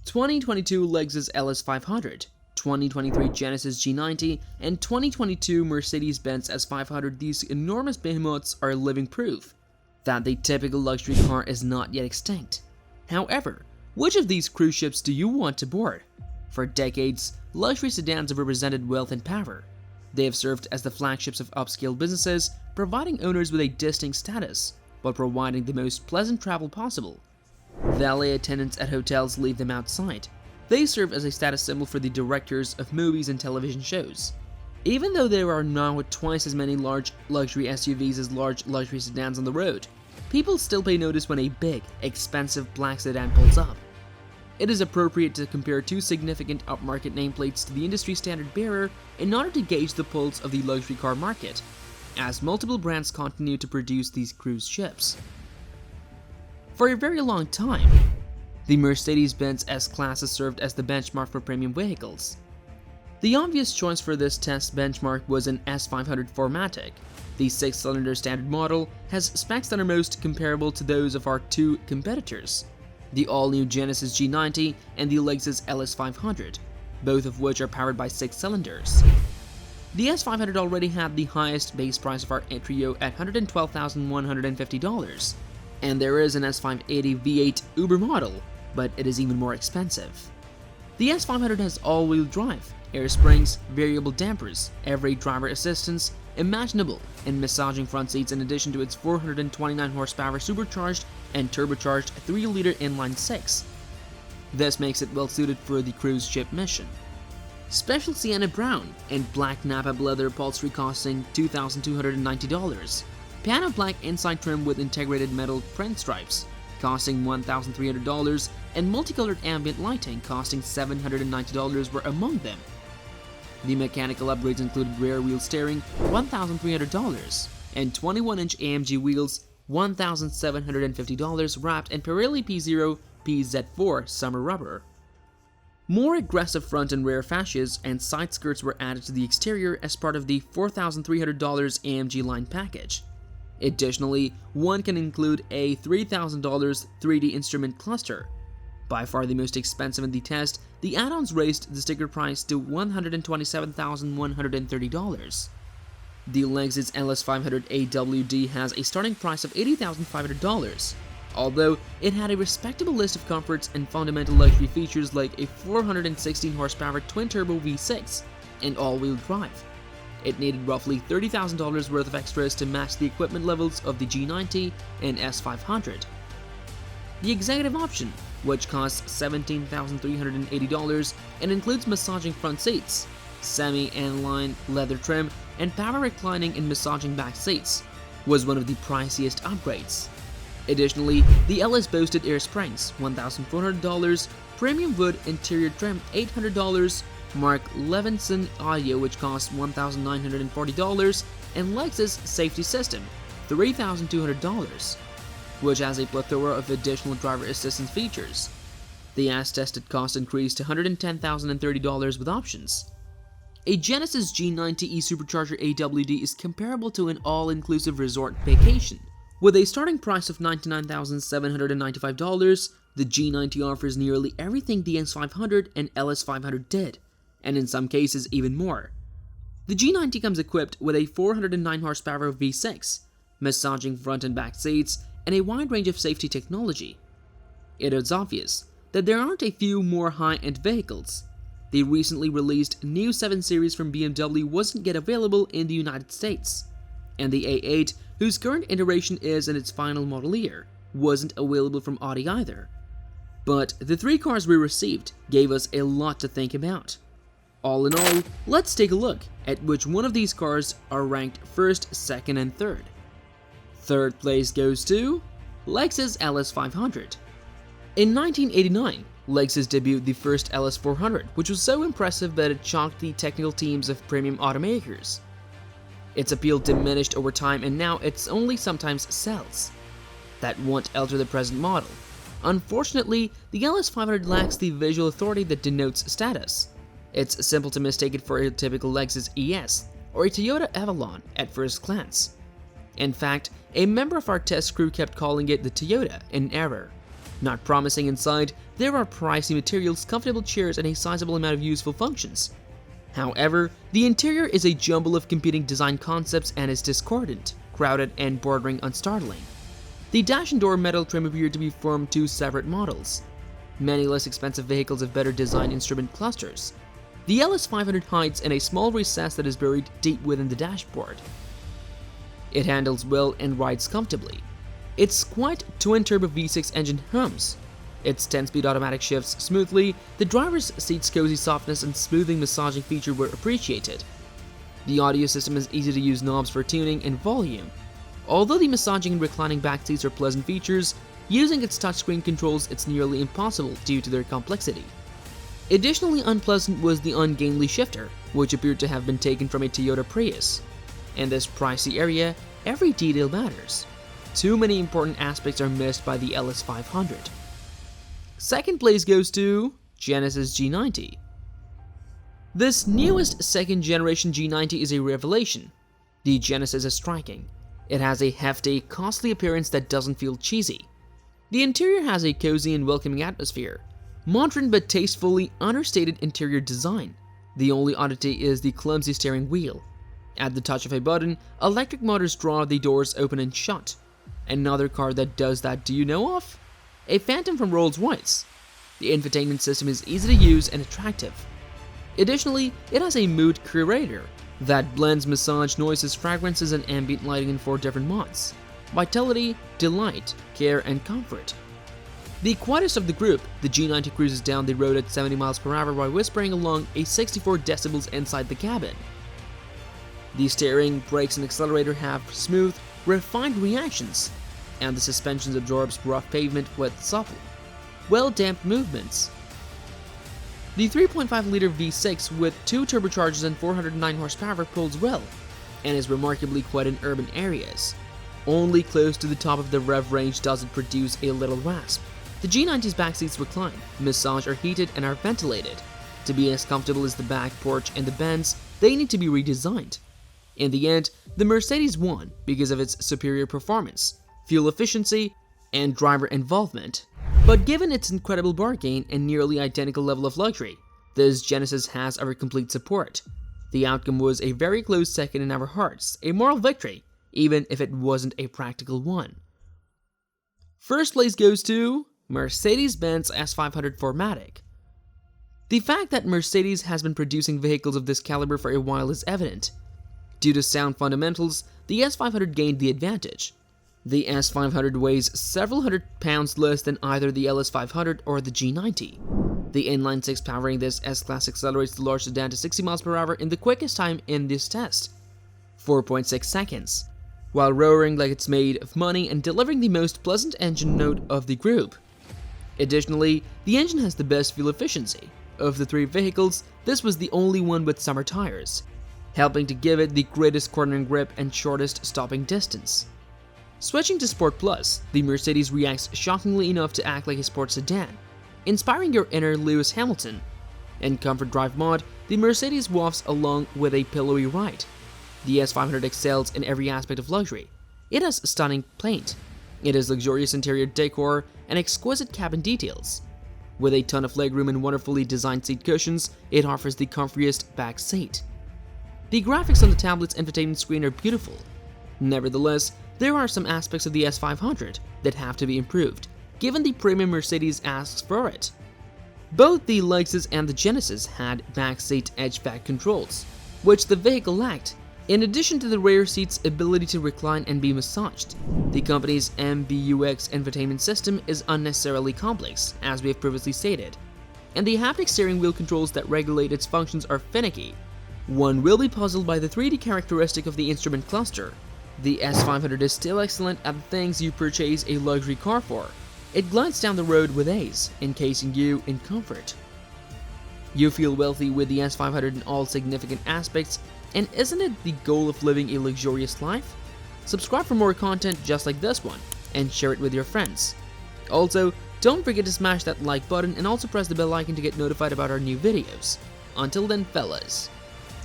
2022 Lexus LS500, 2023 Genesis G90, and 2022 Mercedes-Benz S500, these enormous behemoths are living proof that the typical luxury car is not yet extinct. However, which of these cruise ships do you want to board? For decades, luxury sedans have represented wealth and power. They have served as the flagships of upscale businesses, providing owners with a distinct status, while providing the most pleasant travel possible. Valet attendants at hotels leave them outside. They serve as a status symbol for the directors of movies and television shows. Even though there are now twice as many large luxury SUVs as large luxury sedans on the road, people still pay notice when a big, expensive black sedan pulls up. It is appropriate to compare two significant upmarket nameplates to the industry standard bearer in order to gauge the pulse of the luxury car market, as multiple brands continue to produce these cruise ships. For a very long time, the Mercedes-Benz S-Class has served as the benchmark for premium vehicles. The obvious choice for this test benchmark was an S500 4MATIC. The 6-cylinder standard model has specs that are most comparable to those of our two competitors, the all-new Genesis G90 and the Lexus LS500, both of which are powered by 6 cylinders. The S500 already had the highest base price of our trio at $112,150, and there is an S580 V8 Uber model, but it is even more expensive. The S500 has all-wheel drive, air springs, variable dampers, every driver assistance imaginable, and massaging front seats in addition to its 429 horsepower supercharged and turbocharged 3-liter inline-6. This makes it well suited for the cruise ship mission. Special sienna brown and black Napa leather upholstery costing $2,290. Piano black inside trim with integrated metal print stripes costing $1,300, and multicolored ambient lighting costing $790 were among them. The mechanical upgrades included rear wheel steering, $1,300, and 21-inch AMG wheels, $1,750, wrapped in Pirelli P0 PZ4 summer rubber. More aggressive front and rear fascias and side skirts were added to the exterior as part of the $4,300 AMG line package. Additionally, one can include a $3,000 3D instrument cluster. By far the most expensive in the test, the add-ons raised the sticker price to $127,130. The Lexus LS500 AWD has a starting price of $80,500, although it had a respectable list of comforts and fundamental luxury features like a 416 horsepower twin-turbo V6 and all-wheel drive. It needed roughly $30,000 worth of extras to match the equipment levels of the G90 and S500. The executive option, which costs $17,380 and includes massaging front seats, semi-inline leather trim, and power reclining and massaging back seats, was one of the priciest upgrades. Additionally, the LS boasted air springs, $1,400, premium wood interior trim, $800, Mark Levinson audio, which costs $1,940, and Lexus safety system, $3,200, which has a plethora of additional driver assistance features. The as-tested cost increased to $110,030 with options. A Genesis G90 e-Supercharger AWD is comparable to an all-inclusive resort vacation. With a starting price of $99,795, the G90 offers nearly everything the S500 and LS500 did, and in some cases even more. The G90 comes equipped with a 409 horsepower V6, massaging front and back seats, and a wide range of safety technology. It is obvious that there aren't a few more high-end vehicles. The recently released new 7 Series from BMW wasn't yet available in the United States, and the A8, whose current iteration is in its final model year, wasn't available from Audi either. But the 3 cars we received gave us a lot to think about. All in all, let's take a look at which one of these cars are ranked first, second, and third. Third place goes to Lexus LS500. In 1989, Lexus debuted the first LS400, which was so impressive that it shocked the technical teams of premium automakers. Its appeal diminished over time, and now it only sometimes sells. That won't alter the present model. Unfortunately, the LS500 lacks the visual authority that denotes status. It's simple to mistake it for a typical Lexus ES or a Toyota Avalon at first glance. In fact, a member of our test crew kept calling it the Toyota in error. Not promising inside, there are pricey materials, comfortable chairs, and a sizable amount of useful functions. However, the interior is a jumble of competing design concepts and is discordant, crowded, and bordering on startling. The dash and door metal trim appear to be from two separate models. Many less expensive vehicles have better designed instrument clusters. The LS500 hides in a small recess that is buried deep within the dashboard. It handles well and rides comfortably. Its quiet twin-turbo V6 engine hums. Its 10-speed automatic shifts smoothly. The driver's seat's cozy softness and smoothing massaging feature were appreciated. The audio system has easy-to-use knobs for tuning and volume. Although the massaging and reclining back seats are pleasant features, using its touchscreen controls it's nearly impossible due to their complexity. Additionally unpleasant was the ungainly shifter, which appeared to have been taken from a Toyota Prius. In this pricey area, every detail matters. Too many important aspects are missed by the LS500. Second place goes to Genesis G90. This newest second-generation G90 is a revelation. The Genesis is striking. It has a hefty, costly appearance that doesn't feel cheesy. The interior has a cozy and welcoming atmosphere. Modern but tastefully understated interior design. The only oddity is the clumsy steering wheel. At the touch of a button, electric motors draw the doors open and shut. Another car that does that, do you know of? A Phantom from Rolls-Royce. The infotainment system is easy to use and attractive. Additionally, it has a mood curator that blends massage noises, fragrances, and ambient lighting in 4 different modes: vitality, delight, care, and comfort. The quietest of the group, the G90 cruises down the road at 70 miles per hour while whispering along a 64 decibels inside the cabin. The steering, brakes, and accelerator have smooth, refined reactions, and the suspension absorbs rough pavement with supple, well-damped movements. The 3.5-liter V6 with 2 turbochargers and 409 horsepower pulls well, and is remarkably quiet in urban areas. Only close to the top of the rev range does it produce a little rasp. The G90's back seats recline, massage, are heated, and are ventilated. To be as comfortable as the back porch and the Benz, they need to be redesigned. In the end, the Mercedes won because of its superior performance, fuel efficiency, and driver involvement. But given its incredible bargain and nearly identical level of luxury, this Genesis has our complete support. The outcome was a very close second in our hearts, a moral victory, even if it wasn't a practical one. First place goes to Mercedes-Benz S500 4MATIC. The fact that Mercedes has been producing vehicles of this caliber for a while is evident. Due to sound fundamentals, the S500 gained the advantage. The S500 weighs several hundred pounds less than either the LS500 or the G90. The inline-six powering this S-Class accelerates the large sedan to 60 miles per hour in the quickest time in this test, 4.6 seconds, while roaring like it's made of money and delivering the most pleasant engine note of the group. Additionally, the engine has the best fuel efficiency. Of the 3 vehicles, this was the only one with summer tires, helping to give it the greatest cornering grip and shortest stopping distance. Switching to Sport Plus, the Mercedes reacts shockingly enough to act like a sports sedan, inspiring your inner Lewis Hamilton. In Comfort Drive mode, the Mercedes wafts along with a pillowy ride. The S500 excels in every aspect of luxury. It has stunning paint. It has luxurious interior decor and exquisite cabin details. With a ton of legroom and wonderfully designed seat cushions, it offers the comfiest back seat. The graphics on the tablet's infotainment screen are beautiful. Nevertheless, there are some aspects of the S500 that have to be improved, given the premium Mercedes asks for it. Both the Lexus and the Genesis had backseat edge-back controls, which the vehicle lacked. In addition to the rear seat's ability to recline and be massaged, the company's MBUX infotainment system is unnecessarily complex, as we have previously stated, and the haptic steering wheel controls that regulate its functions are finicky. One will be puzzled by the 3D characteristic of the instrument cluster. The S500 is still excellent at the things you purchase a luxury car for. It glides down the road with ease, encasing you in comfort. You feel wealthy with the S500 in all significant aspects, and isn't it the goal of living a luxurious life? Subscribe for more content just like this one, and share it with your friends. Also, don't forget to smash that like button and also press the bell icon to get notified about our new videos. Until then, fellas.